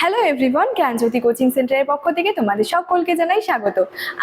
Hello everyone, জ্ঞানজ্যোতি coaching সেন্টারের পক্ষ থেকে তোমাদের সকলকে জানাই স্বাগত।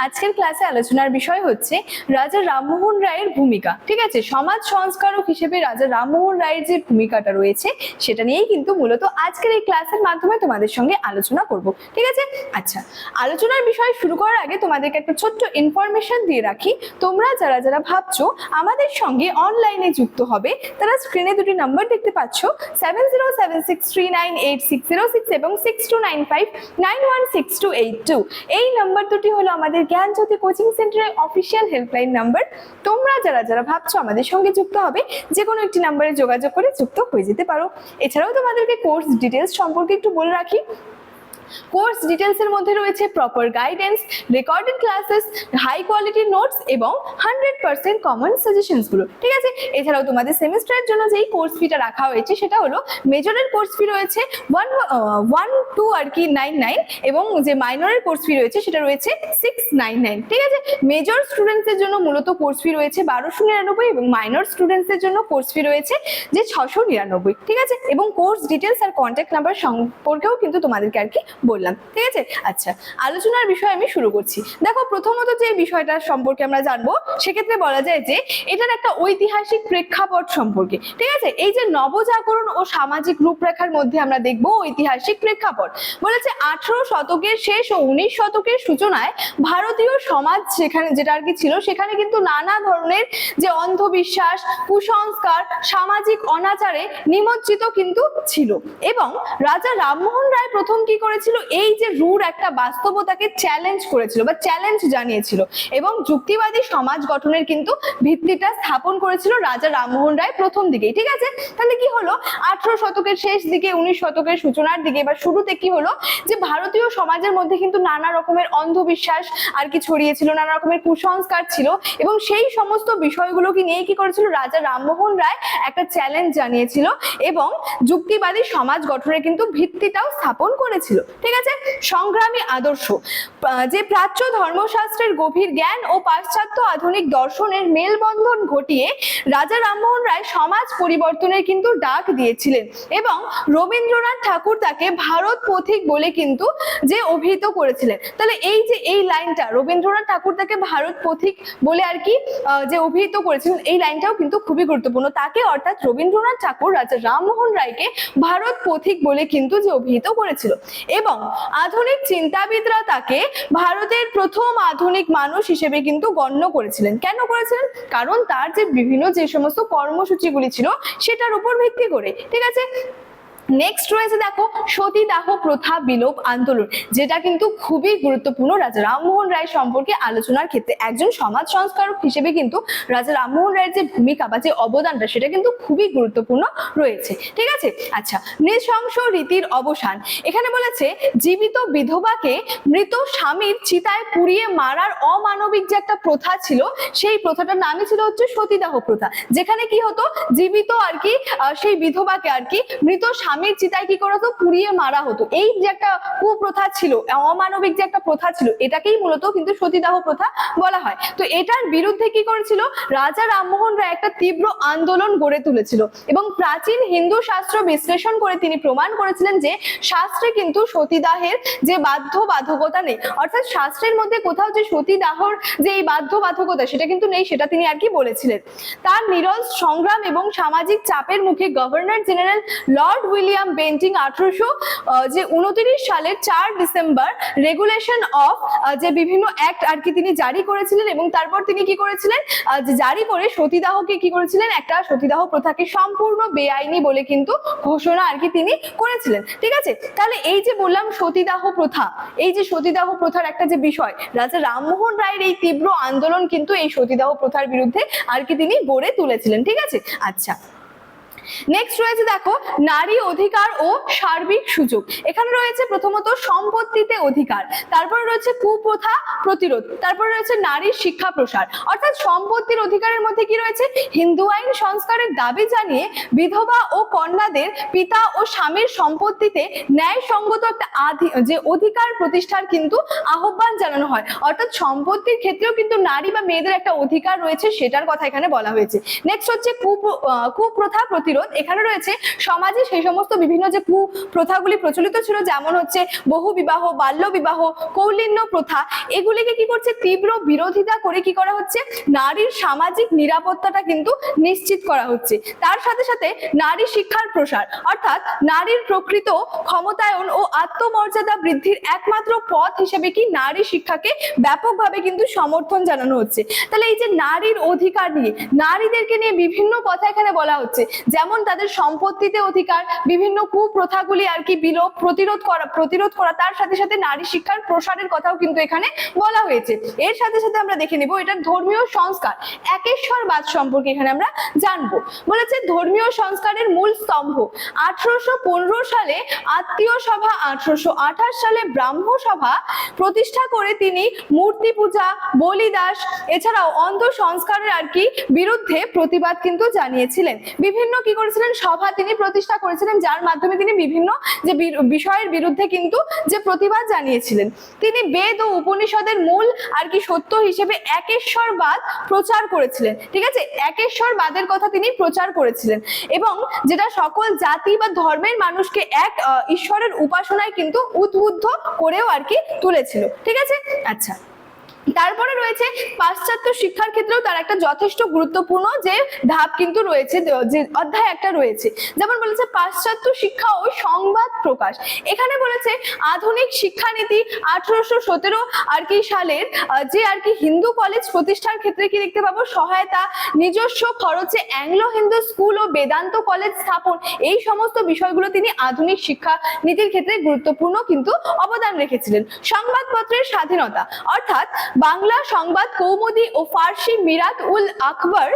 আজকের ক্লাসে আলোচনার বিষয় হচ্ছে রাজা রামমোহন রায়ের ভূমিকা। ঠিক আছে, সমাজ সংস্কারক হিসেবে রাজা রামমোহন রায়ের যে ভূমিকাটা রয়েছে সেটা নিয়েই কিন্তু মূলত আজকের এই ক্লাসের মাধ্যমে তোমাদের সঙ্গে আলোচনা করব। ঠিক আছে, আচ্ছা, আলোচনার বিষয় শুরু করার আগে তোমাদেরকে একটা ছোট্ট ইনফরমেশন দিয়ে রাখি। তোমরা যারা যারা ভাবছো আমাদের সঙ্গে অনলাইনে যুক্ত হবে তারা স্ক্রিনে দুটি নাম্বার দেখতে পাচ্ছ, 7076398606 এবং 6295916282। এই নাম্বার দুটি হলো আমাদের জ্ঞানজ্যোতি কোচিং সেন্টারের অফিসিয়াল হেল্পলাইন নাম্বার। তোমরা যারা যারা ভাবছো আমাদের সঙ্গে যুক্ত হবে যে কোনো একটি নাম্বারে যোগাযোগ করে যুক্ত হয়ে যেতে পারো। এছাড়াও তোমাদেরকে কোর্স ডিটেলস সম্পর্কে একটু বলে রাখি। কোর্স ডিটেলস এর মধ্যে রয়েছে proper guidance, recorded classes, high quality notes এবং 100% কমন সাজেশনস গুলো। ঠিক আছে, এছাড়াও তোমাদের সেমিস্টারের জন্য যেই কোর্স ফিটা রাখা হয়েছে সেটা হলো মেজরের কোর্স ফি রয়েছে 112 আর কি 99 এবং যে মাইনরের কোর্স ফি রয়েছে সেটা রয়েছে 699। ঠিক আছে, মেজর স্টুডেন্টসের জন্য মূলত কোর্স ফি রয়েছে 1299 এবং মাইনর স্টুডেন্টসের জন্য কোর্স ফি রয়েছে যে 699। ঠিক আছে, এবং কোর্স ডিটেলস আর কন্ট্যাক্ট নাম্বার সম্পর্কেও কিন্তু তোমাদেরকে আর কি বললাম। ঠিক আছে, আচ্ছা, আলোচনার বিষয় আমি শুরু করছি। দেখো, প্রথমত যে বিষয়টা সম্পর্কে আমরা জানবো সেক্ষেত্রে বলা যায় যে এটার একটা ঐতিহাসিক প্রেক্ষাপট সম্পর্কে। ঠিক আছে, এই যে নবজাগরণ ও সামাজিক রূপরেখার মধ্যে আমরা দেখবো ঐতিহাসিক প্রেক্ষাপট বলেছে 18 শতকের শেষ ও 19 শতকের সূচনায় ভারতীয় সমাজ সেখানে যেটা আর কি ছিল সেখানে কিন্তু নানা ধরনের যে অন্ধবিশ্বাস, কুসংস্কার, সামাজিক অনাচারে নিমজ্জিত কিন্তু ছিল। এবং রাজা রামমোহন রায় প্রথম কি করেছিল, এই যে রূঢ় একটা বাস্তবতাকে চ্যালেঞ্জ করেছিল বা চ্যালেঞ্জ জানিয়েছিল এবং যুক্তিবাদী সমাজ গঠনের কিন্তু ভিত্তিটা স্থাপন করেছিল রাজা রামমোহন রায় প্রথম দিকেই। ঠিক আছে, তাহলে কি হলো 18 শতকের শেষ দিকে 19 শতকের সূচনার দিকে বা শুরুতে কি হলো যে ভারতীয় সমাজের মধ্যে কিন্তু নানা রকমের অন্ধবিশ্বাস আর কি ছড়িয়েছিল, নানা রকমের কুসংস্কার ছিল এবং সেই সমস্ত বিষয়গুলোকে নিয়ে কি করেছিল রাজা রামমোহন রায় একটা চ্যালেঞ্জ জানিয়েছিল এবং যুক্তিবাদী সমাজ গঠনের কিন্তু ভিত্তিটাও স্থাপন করেছিল। ঠিক আছে, সংগ্রামী আদর্শ, যে প্রাচ্য ধর্মশাস্ত্রের গভীর জ্ঞান ও পাশ্চাত্য আধুনিক দর্শনের মেলবন্ধন ঘটিয়ে রাজা রামমোহন রায় সমাজ পরিবর্তনের কিন্তু ডাক দিয়েছিলেন এবং রবীন্দ্রনাথ ঠাকুর তাকে ভারত পথিক বলে কিন্তু যে অভিহিত করেছিলেন। তাহলে এই যে এই লাইনটা রবীন্দ্রনাথ ঠাকুর তাকে ভারত পথিক বলে আর কি যে অভিহিত করেছিলেন, এই লাইনটাও কিন্তু খুবই গুরুত্বপূর্ণ। তাকে অর্থাৎ রবীন্দ্রনাথ ঠাকুর রাজা রামমোহন রায়কে ভারত পথিক বলে কিন্তু যে অভিহিত করেছিল এবং আধুনিক চিন্তাবিদরা তাকে ভারতের প্রথম আধুনিক মানুষ হিসেবে কিন্তু গণ্য করেছিলেন। কেন করেছিলেন? কারণ তার যে বিভিন্ন যে সমস্ত কর্মসূচিগুলি ছিল সেটার উপর ভিত্তি করে। ঠিক আছে, নেক্সট রয়েছে দেখো সতীদাহ প্রথা বিলোপ আন্দোলন, যেটা কিন্তু খুবই গুরুত্বপূর্ণ রাজা রামমোহন রায় সম্পর্কে আলোচনার ক্ষেত্রে। একজন সমাজ সংস্কারক হিসেবে কিন্তু রাজা রামমোহন রায়ের যে ভূমিকা বা যে অবদানটা সেটা কিন্তু খুবই গুরুত্বপূর্ণ রয়েছে। ঠিক আছে, আচ্ছা, নৃশংস রীতির অবসান, এখানে বলেছে জীবিত বিধবাকে মৃত স্বামীর চিতায় পুড়িয়ে মারার অমানবিক যে একটা প্রথা ছিল সেই প্রথাটার নামই ছিল হচ্ছে সতীদাহ প্রথা, যেখানে কি হতো জীবিত আর কি সেই বিধবাকে আর কি মৃত স্বামীর চিতায় কি করা হতো, পুড়িয়ে মারা হতো। এই যে একটা কুপ্রথা ছিল, অমানবিক যে একটা প্রথা ছিল, এটাকেই মূলত কিন্তু সতীদাহ প্রথা বলা হয়। তো এটার বিরুদ্ধে কি করেছিল রাজা রামমোহন রায় একটা তীব্র আন্দোলন গড়ে তুলেছিল এবং প্রাচীন হিন্দু শাস্ত্র বিশ্লেষণ করে তিনি প্রমাণ করেছিলেন যে শাস্ত্রে কিন্তু সতীদাহের যে বাধ্যবাধকতা নেই, অর্থাৎ শাস্ত্রের মধ্যে কোথাও যে সতীদাহর যে এই বাধ্যবাধকতা সেটা কিন্তু নেই, সেটা তিনি আর কি বলেছিলেন। তার নিরল সংগ্রাম এবং সামাজিক চাপের মুখে governor general Lord William Bentinck 1829 সালের 4 ডিসেম্বর রেগুলেশন অফ যে বিভিন্ন অ্যাক্ট আর কি তিনি জারি করেছিলেন এবং তারপর তিনি কি করেছিলেন যে জারি করে সতীদাহকে কি করেছিলেন, একটা সতীদাহ প্রথাকে সম্পূর্ণ বেআইনি বলে কিন্তু ঘোষণা আর কি তিনি করেছিলেন। ঠিক আছে, তাহলে এই যে বললাম সতীদাহ প্রথা, এই যে সতীদাহ প্রথার একটা যে বিষয়, রাজা রামমোহন রায়ের এই তীব্র আন্দোলন কিন্তু এই সতীদাহ প্রথার বিরুদ্ধে আর কি তিনি গড়ে তুলেছিলেন। ঠিক আছে, আচ্ছা, নেক্সট রয়েছে দেখো নারী অধিকার ও সার্বিক সুযোগ। এখানে রয়েছে প্রথমত সম্পত্তিতে অধিকার, তারপরে রয়েছে কুপ্রথা প্রতিরোধ, তারপরে রয়েছে নারীর শিক্ষা প্রসার। অর্থাৎ সম্পত্তির অধিকারের মধ্যে কি রয়েছে, হিন্দু আইন সংস্কারের দাবি জানিয়ে বিধবা ও কন্যাদের পিতা ও স্বামীর সম্পত্তিতে ন্যায়সঙ্গত একটা যে অধিকার প্রতিষ্ঠার কিন্তু আহ্বান জানানো হয়। অর্থাৎ সম্পত্তির ক্ষেত্রেও কিন্তু নারী বা মেয়েদের একটা অধিকার রয়েছে সেটার কথা এখানে বলা হয়েছে। নেক্সট হচ্ছে কুপ্রথা প্রতিরোধ। প্রতিরোধ, এখানে রয়েছে সমাজে সেই সমস্ত বিভিন্ন যে কুপ্রথাগুলি প্রচলিত ছিল, যেমন হচ্ছে বহু বিবাহ, বাল্য বিবাহ, কৌলিন্য প্রথা, এগুলিকে কি করছে তীব্র বিরোধিতা করে কি করা হচ্ছে, নারীর সামাজিক নিরাপত্তাটা কিন্তু নিশ্চিত করা হচ্ছে। তার সাথে সাথে নারী শিক্ষার প্রসার, অর্থাৎ নারীর প্রকৃত ক্ষমতায়ন ও আত্মমর্যাদা বৃদ্ধির একমাত্র পথ হিসেবে কি নারী শিক্ষাকে ব্যাপকভাবে কিন্তু সমর্থন জানানো হচ্ছে। তাহলে এই যে নারীর অধিকার নিয়ে, নারীদেরকে নিয়ে বিভিন্ন কথা এখানে বলা হচ্ছে, যেমন তাদের সম্পত্তিতে অধিকার, বিভিন্ন কুপ্রথাগুলি আর কি বিলোপ প্রতিরোধ করা, তার সাথে সাথে নারী শিক্ষার প্রসারের কথাও কিন্তু এখানে বলা হয়েছে। এর সাথে সাথে আমরা দেখে নিব এটা ধর্মীয় সংস্কার, একেশ্বরবাদ সম্পর্কে এখানে আমরা জানবো। বলেছে ধর্মীয় সংস্কারের মূল স্তম্ভ, 1815 সালে আত্মীয় সভা, 1828 সালে ব্রাহ্ম সভা প্রতিষ্ঠা করে তিনি মূর্তি পূজা, বলিদাস এছাড়াও অন্ধ সংস্কারের আর কি বিরুদ্ধে প্রতিবাদ কিন্তু জানিয়েছিলেন। বিভিন্ন কি করেছিলেন সভা তিনি প্রতিষ্ঠা করেছিলেন, যার মাধ্যমে তিনি বিভিন্ন যে বিষয়ের বিরুদ্ধে কিন্তু যে প্রতিবাদ জানিয়েছিলেন। তিনি বেদ ও উপনিষদের মূল আর কি সত্য হিসেবে একেশ্বরবাদ প্রচার করেছিলেন। ঠিক আছে, একেশ্বরবাদের কথা তিনি প্রচার করেছিলেন, এবং যেটা সকল জাতি বা ধর্মের মানুষকে এক ঈশ্বরের উপাসনায় কিন্তু উদ্বুদ্ধ করেও আর কি তুলেছিল। ঠিক আছে, আচ্ছা। তারপরে রয়েছে পাশ্চাত্য শিক্ষার ক্ষেত্রেও তার একটা যথেষ্ট গুরুত্বপূর্ণ যে ধাপ কিন্তু রয়েছে, যে অধ্যায় একটা রয়েছে, যেমন বলেছে পাশ্চাত্য শিক্ষা ও সংবাদ প্রকাশ। এখানে বলেছে আধুনিক শিক্ষানীতি 1817 আর কি সালের যে আর কি হিন্দু কলেজ প্রতিষ্ঠার ক্ষেত্রে কি দেখতে পাবো, সহায়তা, নিজস্ব খরচে অ্যাংলো হিন্দু স্কুল ও বেদান্ত কলেজ স্থাপন, এই সমস্ত বিষয়গুলো তিনি আধুনিক শিক্ষা নীতির ক্ষেত্রে গুরুত্বপূর্ণ কিন্তু অবদান রেখেছিলেন। সংবাদপত্রের স্বাধীনতা, অর্থাৎ বাংলা সংবাদ কৌমুদি ও ফার্সি মিরাত উল আকবর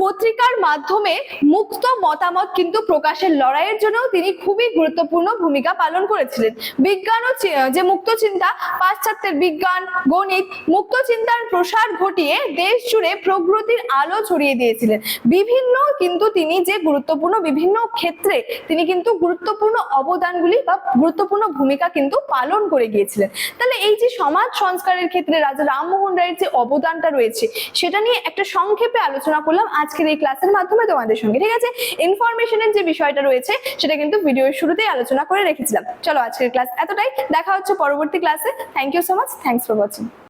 পত্রিকার মাধ্যমে মুক্ত মতামত কিন্তু প্রকাশের লড়াইয়ের জন্য তিনি খুবই গুরুত্বপূর্ণ ভূমিকা পালন করেছিলেন। বিজ্ঞান ও যে মুক্ত চিন্তা, পাশ্চাত্যের বিজ্ঞান, গণিত, মুক্ত চিন্তার প্রসার ঘটিয়ে দেশ জুড়ে প্রগতির আলো ছড়িয়ে দিয়েছিলেন। বিভিন্ন কিন্তু তিনি যে গুরুত্বপূর্ণ বিভিন্ন ক্ষেত্রে তিনি কিন্তু গুরুত্বপূর্ণ অবদানগুলি বা গুরুত্বপূর্ণ ভূমিকা কিন্তু পালন করে গিয়েছিলেন। তাহলে এই যে সমাজ সংস্কারের ক্ষেত্রে রাজা রামমোহন রায়ের যে অবদানটা রয়েছে সেটা নিয়ে একটা সংক্ষেপে আলোচনা করলাম আজকের এই ক্লাসের মাধ্যমে তোমাদের সঙ্গে। ঠিক আছে, ইনফরমেশনের যে বিষয়টা রয়েছে সেটা কিন্তু ভিডিওর শুরুতেই আলোচনা করে রেখেছিলাম। চলো আজকের ক্লাস এতটাই, দেখা হচ্ছে পরবর্তী ক্লাসে। Thank you so much, thanks for watching.